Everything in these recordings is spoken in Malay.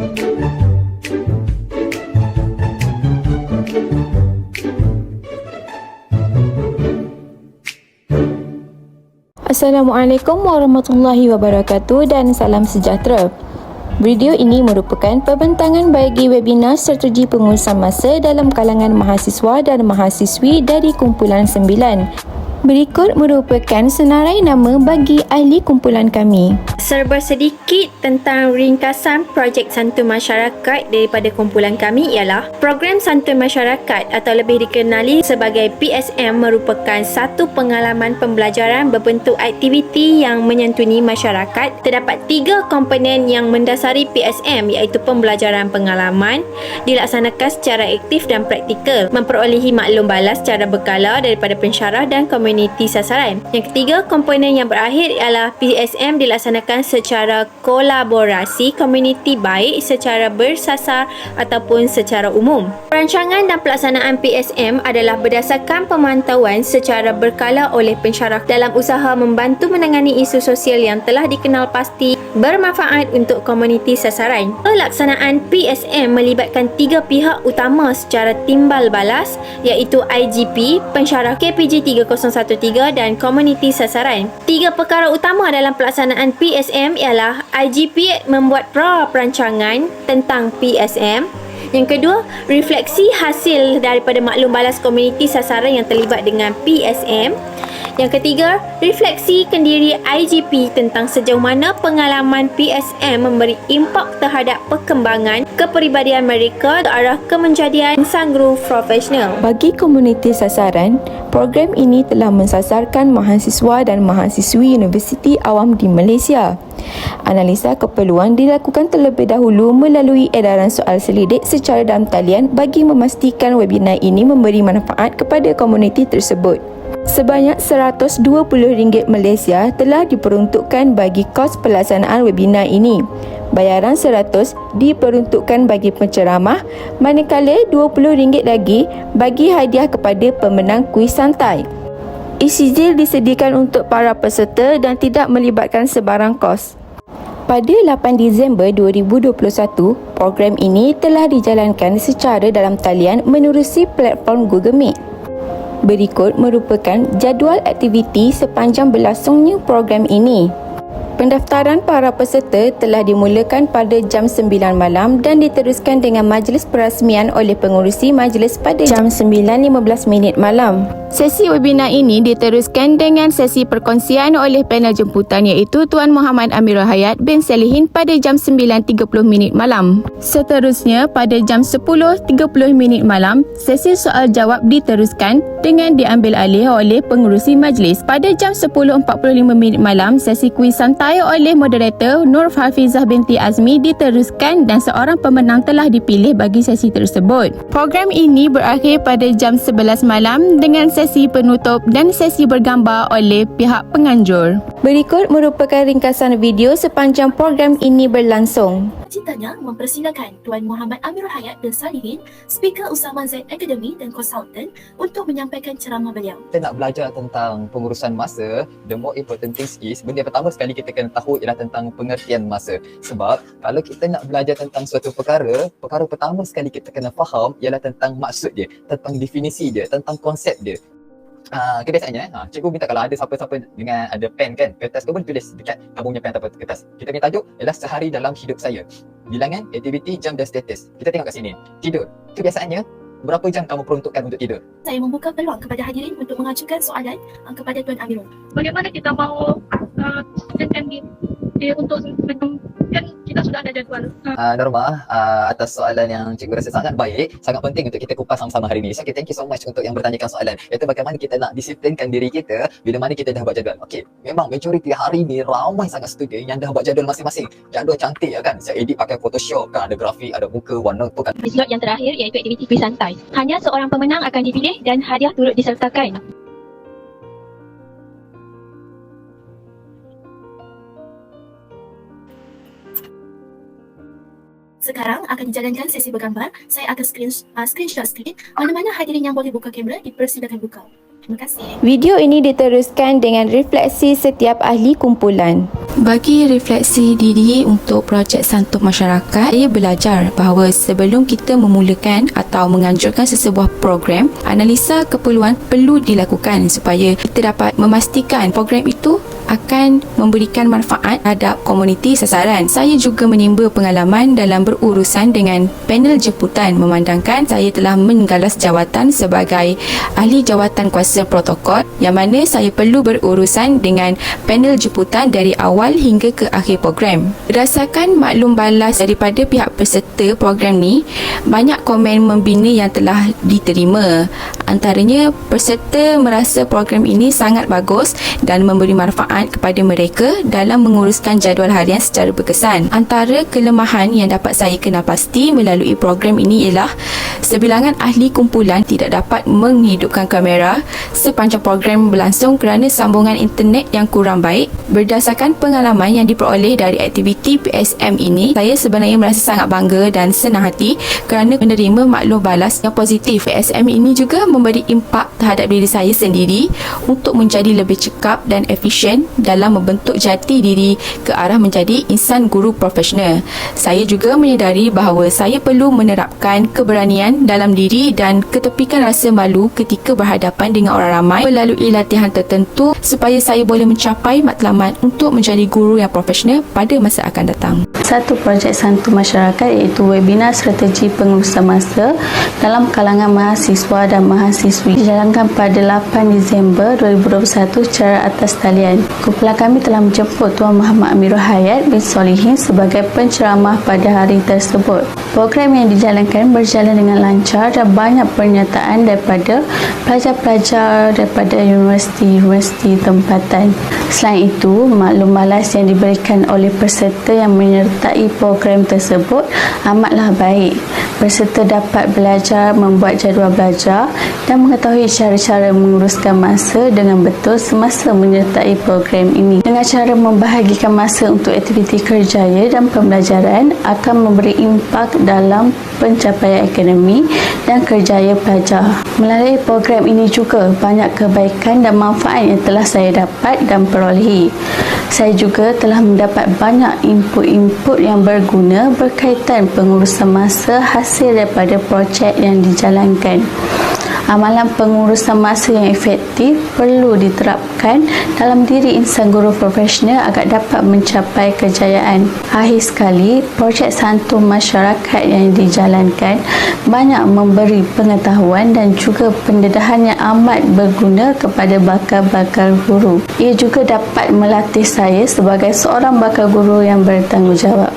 Assalamualaikum warahmatullahi wabarakatuh dan salam sejahtera. Video ini merupakan pembentangan bagi webinar strategi pengurusan masa dalam kalangan mahasiswa dan mahasiswi dari kumpulan 9. Berikut merupakan senarai nama bagi ahli kumpulan kami. Serba sedikit tentang ringkasan projek Santun Masyarakat daripada kumpulan kami ialah program Santun Masyarakat atau lebih dikenali sebagai PSM merupakan satu pengalaman pembelajaran berbentuk aktiviti yang menyantuni masyarakat. Terdapat 3 komponen yang mendasari PSM iaitu pembelajaran pengalaman, dilaksanakan secara aktif dan praktikal, memperolehi maklum balas secara berkala daripada pensyarah dan komuniti sasaran. Yang ketiga, komponen yang berakhir ialah PSM dilaksanakan secara kolaborasi komuniti baik secara bersasar ataupun secara umum. Perancangan dan pelaksanaan PSM adalah berdasarkan pemantauan secara berkala oleh pensyarah dalam usaha membantu menangani isu sosial yang telah dikenal pasti bermanfaat untuk komuniti sasaran. Pelaksanaan PSM melibatkan 3 pihak utama secara timbal balas iaitu IGP, pensyarah KPG 3013 dan komuniti sasaran. 3 perkara utama dalam pelaksanaan PSM ialah IGP membuat perancangan tentang PSM. Yang kedua, refleksi hasil daripada maklum balas komuniti sasaran yang terlibat dengan PSM. Yang ketiga, refleksi kendiri IGP tentang sejauh mana pengalaman PSM memberi impak terhadap perkembangan kepribadian mereka ke arah kemenjadian insan guru profesional. Bagi komuniti sasaran, program ini telah mensasarkan mahasiswa dan mahasiswi Universiti Awam di Malaysia. Analisa keperluan dilakukan terlebih dahulu melalui edaran soal selidik secara dalam talian bagi memastikan webinar ini memberi manfaat kepada komuniti tersebut. Sebanyak RM120 Malaysia telah diperuntukkan bagi kos pelaksanaan webinar ini. Bayaran RM100 diperuntukkan bagi penceramah, manakala RM20 lagi bagi hadiah kepada pemenang kuis santai. E-sijil disediakan untuk para peserta dan tidak melibatkan sebarang kos. Pada 8 Disember 2021, program ini telah dijalankan secara dalam talian menerusi platform Google Meet. Berikut merupakan jadual aktiviti sepanjang berlangsungnya program ini. Pendaftaran para peserta telah dimulakan pada jam 9 malam dan diteruskan dengan majlis perasmian oleh pengurusi majlis pada jam 9.15 malam. Sesi webinar ini diteruskan dengan sesi perkongsian oleh panel jemputan iaitu Tuan Muhammad Amirul Hayat bin Salihin pada jam 9.30 malam. Seterusnya pada jam 10.30 malam, sesi soal jawab diteruskan dengan diambil alih oleh pengurusi majlis. Pada jam 10.45 malam, sesi kuis santai oleh moderator Nur Hafizah binti Azmi diteruskan dan seorang pemenang telah dipilih bagi sesi tersebut. Program ini berakhir pada jam 11 malam dengan sesi penutup dan sesi bergambar oleh pihak penganjur. Berikut merupakan ringkasan video sepanjang program ini berlangsung. Cintanya mempersilakan Tuan Muhammad Amirul Hayat bin Salihin, Speaker Usama Zaid Academy dan konsultan untuk menyampaikan ceramah beliau. Kita nak belajar tentang pengurusan masa, the more important things is, benda pertama sekali kita kena tahu ialah tentang pengertian masa. Sebab kalau kita nak belajar tentang suatu perkara pertama sekali kita kena faham ialah tentang maksud dia, tentang definisi dia, tentang konsep dia. Kebiasaannya, cikgu minta kalau ada siapa-siapa dengan ada pen kan, kertas tu boleh tulis dekat kamu punya pen atau kertas. Kita punya tajuk ialah sehari dalam hidup saya. Bilangan, aktiviti, jam dan status. Kita tengok kat sini. Tidur. Kebiasaannya, berapa jam kamu peruntukkan untuk tidur? Saya membuka peluang kepada hadirin untuk mengajukan soalan kepada Tuan Amirul. Bagaimana kita mahu sedangkan dia untuk kan kita sudah ada jadual. Norma, atas soalan yang cikgu rasa sangat baik, sangat penting untuk kita kupas sama-sama hari ini. So, okay, thank you so much untuk yang bertanyakan soalan. Iaitu bagaimana kita nak disiplinkan diri kita bila mana kita dah buat jadual. Okey, memang majoriti hari ni ramai sangat student yang dah buat jadual masing-masing. Jadual cantik kan, saya edit pakai Photoshop kan, ada grafik, ada muka, warna tu kan. Slot yang terakhir iaitu aktiviti kuis santai. Hanya seorang pemenang akan dipilih dan hadiah turut disertakan. Sekarang akan dijalankan sesi bergambar. Saya akan screenshot skrin. Mana-mana hadirin yang boleh buka kamera dipersilakan buka. Terima kasih. Video ini diteruskan dengan refleksi setiap ahli kumpulan. Bagi refleksi diri untuk projek Santun Masyarakat, saya belajar bahawa sebelum kita memulakan atau menganjurkan sesebuah program, analisa keperluan perlu dilakukan supaya kita dapat memastikan program itu akan memberikan manfaat terhadap komuniti sasaran. Saya juga menimba pengalaman dalam berurusan dengan panel jemputan, memandangkan saya telah menggalas jawatan sebagai ahli jawatan kuasa protokol, yang mana saya perlu berurusan dengan panel jemputan dari awal hingga ke akhir program. Berdasarkan maklum balas daripada pihak peserta program ni, banyak komen membina yang telah diterima. Antaranya, peserta merasa program ini sangat bagus dan memberi manfaat kepada mereka dalam menguruskan jadual harian secara berkesan. Antara kelemahan yang dapat saya kenal pasti melalui program ini ialah sebilangan ahli kumpulan tidak dapat menghidupkan kamera sepanjang program berlangsung kerana sambungan internet yang kurang baik. Berdasarkan pengalaman yang diperoleh dari aktiviti PSM ini, saya sebenarnya merasa sangat bangga dan senang hati kerana menerima maklum balas yang positif. PSM ini juga memberi impak terhadap diri saya sendiri untuk menjadi lebih cekap dan efisien dalam membentuk jati diri ke arah menjadi insan guru profesional. Saya juga menyedari bahawa saya perlu menerapkan keberanian dalam diri dan ketepikan rasa malu ketika berhadapan dengan orang ramai melalui latihan tertentu supaya saya boleh mencapai matlamat untuk menjadi guru yang profesional pada masa akan datang. Satu projek Santun Masyarakat iaitu webinar strategi pengurusan masa dalam kalangan mahasiswa dan mahasiswi dijalankan pada 8 Disember 2021 secara atas talian. Kumpulan kami telah menjemput Tuan Muhammad Amirul Hayat bin Solihin sebagai penceramah pada hari tersebut. Program yang dijalankan berjalan dengan lancar dan banyak pernyataan daripada pelajar-pelajar daripada universiti-universiti tempatan. Selain itu, maklum balas yang diberikan oleh peserta yang menyertai program tersebut amatlah baik. Peserta dapat belajar membuat jadual belajar dan mengetahui cara-cara menguruskan masa dengan betul semasa menyertai program ini. Dengan cara membahagikan masa untuk aktiviti kerjaya dan pembelajaran akan memberi impak dalam pencapaian akademik dan kerjaya pelajar. Melalui program ini juga banyak kebaikan dan manfaat yang telah saya dapat dan perolehi. Saya juga telah mendapat banyak input-input yang berguna berkaitan pengurusan masa hasil daripada projek yang dijalankan. Amalan pengurusan masa yang efektif perlu diterapkan dalam diri insan guru profesional agar dapat mencapai kejayaan. Akhir sekali, projek Santun Masyarakat yang dijalankan banyak memberi pengetahuan dan juga pendedahan yang amat berguna kepada bakal-bakal guru. Ia juga dapat melatih saya sebagai seorang bakal guru yang bertanggungjawab.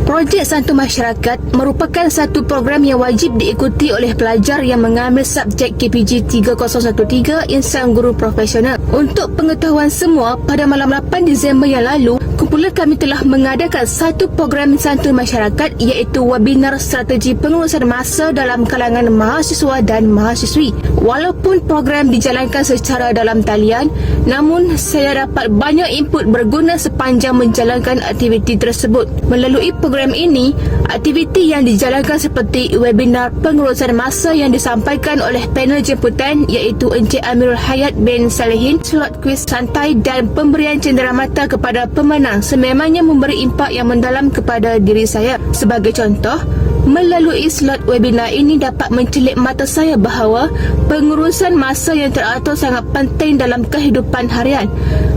Projek Santun Masyarakat merupakan satu program yang wajib diikuti oleh pelajar yang mengambil subjek KPG 3013 Insan Guru Profesional. Untuk pengetahuan semua, pada malam 8 Disember yang lalu, kumpulan kami telah mengadakan satu program Santun Masyarakat iaitu webinar strategi pengurusan masa dalam kalangan mahasiswa dan mahasiswi. Walaupun program dijalankan secara dalam talian, namun saya dapat banyak input berguna sepanjang menjalankan aktiviti tersebut. Melalui program ini, aktiviti yang dijalankan seperti webinar pengurusan masa yang disampaikan oleh panel jemputan iaitu Encik Amirul Hayat bin Solihin, slot kuis santai dan pemberian cenderamata kepada pemenang sememangnya memberi impak yang mendalam kepada diri saya. Sebagai contoh, melalui slot webinar ini dapat mencelik mata saya bahawa pengurusan masa yang teratur sangat penting dalam kehidupan harian.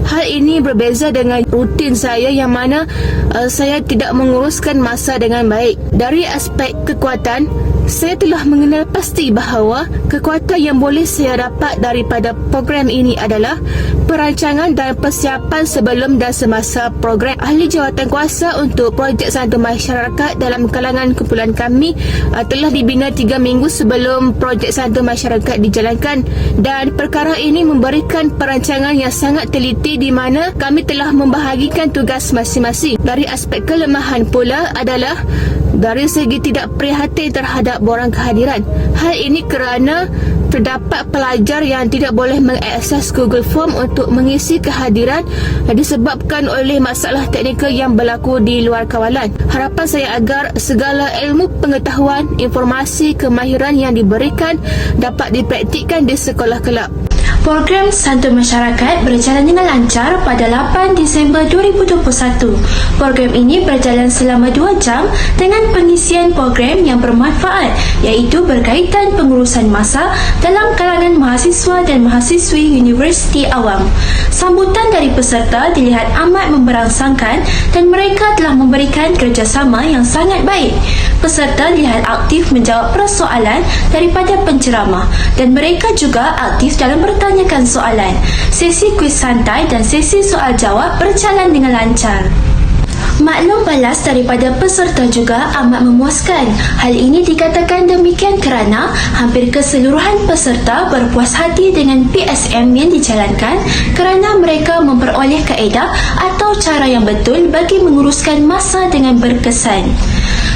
Hal ini berbeza dengan rutin saya yang mana saya tidak menguruskan masa dengan baik. Dari aspek kekuatan, saya telah mengenal pasti bahawa kekuatan yang boleh saya dapat daripada program ini adalah perancangan dan persiapan sebelum dan semasa program. Ahli jawatan kuasa untuk projek Santun Masyarakat dalam kalangan kumpulan kami telah dibina 3 minggu sebelum projek Santun Masyarakat dijalankan, dan perkara ini memberikan perancangan yang sangat teliti di mana kami telah membahagikan tugas masing-masing. Dari aspek kelemahan pula adalah dari segi tidak prihatin terhadap borang kehadiran. Hal ini kerana terdapat pelajar yang tidak boleh mengakses Google Form untuk mengisi kehadiran disebabkan oleh masalah teknikal yang berlaku di luar kawalan. Harapan saya agar segala ilmu pengetahuan, informasi, kemahiran yang diberikan dapat dipraktikkan di sekolah kelab. Program Santun Masyarakat berjalan dengan lancar pada 8 Disember 2021. Program ini berjalan selama 2 jam dengan pengisian program yang bermanfaat iaitu berkaitan pengurusan masa dalam kalangan mahasiswa dan mahasiswi Universiti Awam. Sambutan dari peserta dilihat amat memberangsangkan dan mereka telah memberikan kerjasama yang sangat baik. Peserta dilihat aktif menjawab persoalan daripada penceramah dan mereka juga aktif dalam bertanyakan soalan. Sesi kuis santai dan sesi soal jawab berjalan dengan lancar. Maklum balas daripada peserta juga amat memuaskan. Hal ini dikatakan demikian kerana hampir keseluruhan peserta berpuas hati dengan PSM yang dijalankan kerana mereka memperoleh kaedah atau cara yang betul bagi menguruskan masa dengan berkesan.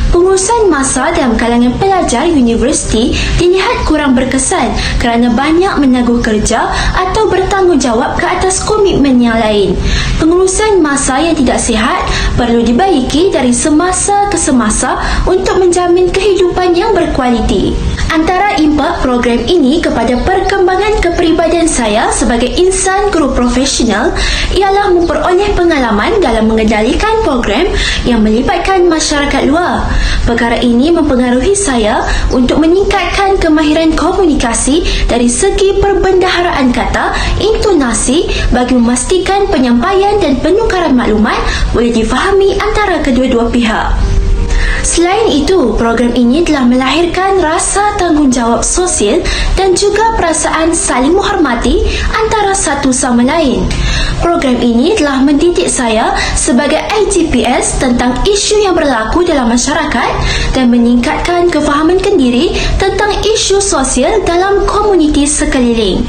Pengurusan masa dalam kalangan pelajar universiti dilihat kurang berkesan kerana banyak menangguh kerja atau bertanggungjawab ke atas komitmen yang lain. Pengurusan masa yang tidak sihat perlu dibaiki dari semasa ke semasa untuk menjamin kehidupan yang berkualiti. Antara impak program ini kepada perkembangan kepribadian saya sebagai insan guru profesional ialah memperoleh pengalaman dalam mengendalikan program yang melibatkan masyarakat luar. Perkara ini mempengaruhi saya untuk meningkatkan kemahiran komunikasi dari segi perbendaharaan kata, intonasi bagi memastikan penyampaian dan penukaran maklumat boleh difahami antara kedua-dua pihak. Selain itu, program ini telah melahirkan rasa tanggungjawab sosial dan juga perasaan saling menghormati antara satu sama lain. Program ini telah mendidik saya sebagai IGPS tentang isu yang berlaku dalam masyarakat dan meningkatkan kefahaman kendiri tentang isu sosial dalam komuniti sekeliling.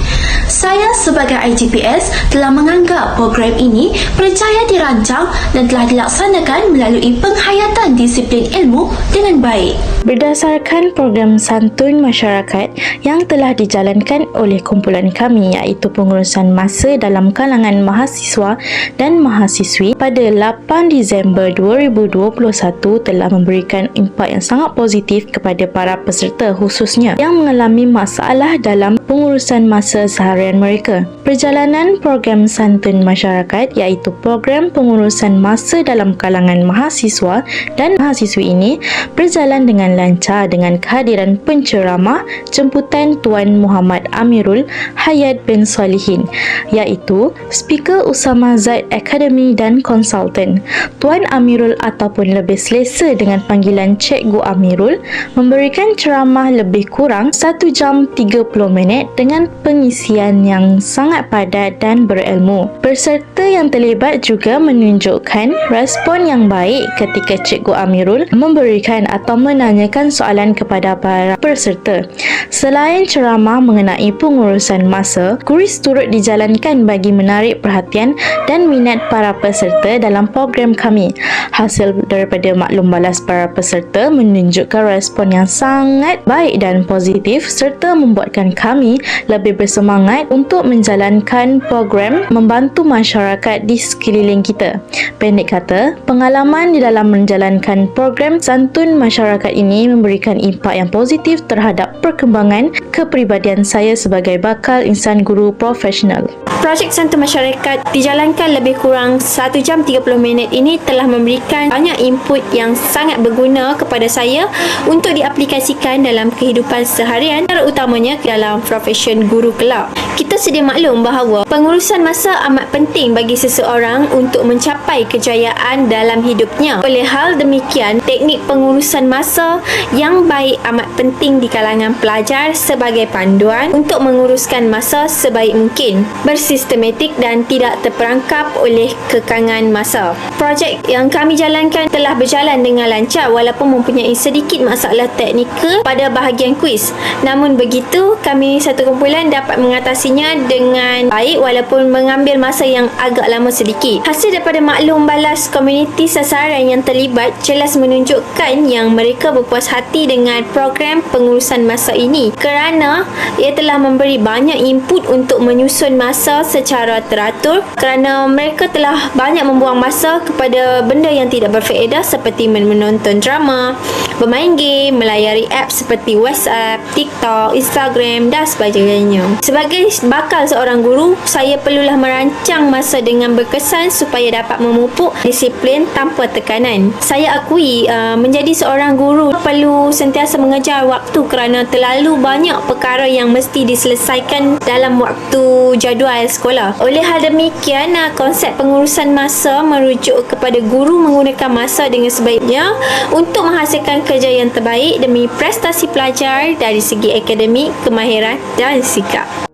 Saya sebagai IGPS telah menganggap program ini berjaya dirancang dan telah dilaksanakan melalui penghayatan disiplin ilmu dengan baik. Berdasarkan program Santun Masyarakat yang telah dijalankan oleh kumpulan kami iaitu pengurusan masa dalam kalangan mahasiswa dan mahasiswi pada 8 Disember 2021 telah memberikan impak yang sangat positif kepada para peserta khususnya yang mengalami masalah dalam pengurusan masa seharian mereka. Perjalanan program Santun Masyarakat iaitu program pengurusan masa dalam kalangan mahasiswa dan mahasiswi ini berjalan dengan lancar dengan kehadiran penceramah jemputan Tuan Muhammad Amirul Hayat bin Salihin iaitu Speaker Usama Zaid Academy dan Konsultan. Tuan Amirul ataupun lebih selesa dengan panggilan Cikgu Amirul memberikan ceramah lebih kurang 1 jam 30 minit dengan pengisian yang sangat padat dan berilmu. Peserta yang terlibat juga menunjukkan respon yang baik ketika Cikgu Amirul memberikan atau menanyakan soalan kepada para peserta. Selain ceramah mengenai pengurusan masa, kuis turut dijalankan bagi menarik perhatian dan minat para peserta dalam program kami. Hasil daripada maklum balas para peserta menunjukkan respon yang sangat baik dan positif serta membuatkan kami lebih bersemangat untuk menjalankan program membantu masyarakat di sekeliling kita. Pendek kata, pengalaman di dalam menjalankan program Santun Masyarakat ini memberikan impak yang positif terhadap perkembangan kepribadian saya sebagai bakal insan guru profesional. Projek Santun Masyarakat dijalankan lebih kurang 1 jam 30 minit ini telah memberikan banyak input yang sangat berguna kepada saya untuk diaplikasikan dalam kehidupan seharian, terutamanya dalam profession guru kelab. Kita sedia maklum bahawa pengurusan masa amat penting bagi seseorang untuk mencapai kejayaan dalam hidupnya. Oleh hal demikian, teknik pengurusan masa yang baik amat penting di kalangan pelajar sebagai panduan untuk menguruskan masa sebaik mungkin, bersistematik dan tidak terperangkap oleh kekangan masa. Projek yang kami jalankan telah berjalan dengan lancar walaupun mempunyai sedikit masalah teknikal pada bahagian kuis. Namun begitu, kami satu kumpulan dapat mengatasinya dengan baik walaupun mengambil masa yang agak lama sedikit. Hasil daripada maklum balas komuniti sasaran yang terlibat jelas menunjukkan yang mereka berpuas berpuas hati dengan program pengurusan masa ini kerana ia telah memberi banyak input untuk menyusun masa secara teratur kerana mereka telah banyak membuang masa kepada benda yang tidak berfaedah seperti menonton drama, bermain game, melayari apps seperti WhatsApp, TikTok, Instagram dan sebagainya. Sebagai bakal seorang guru, saya perlulah merancang masa dengan berkesan supaya dapat memupuk disiplin tanpa tekanan. Saya akui menjadi seorang guru perlu sentiasa mengejar waktu kerana terlalu banyak perkara yang mesti diselesaikan dalam waktu jadual sekolah. Oleh hal demikian, konsep pengurusan masa merujuk kepada guru menggunakan masa dengan sebaiknya untuk menghasilkan kerja yang terbaik demi prestasi pelajar dari segi akademik, kemahiran dan sikap.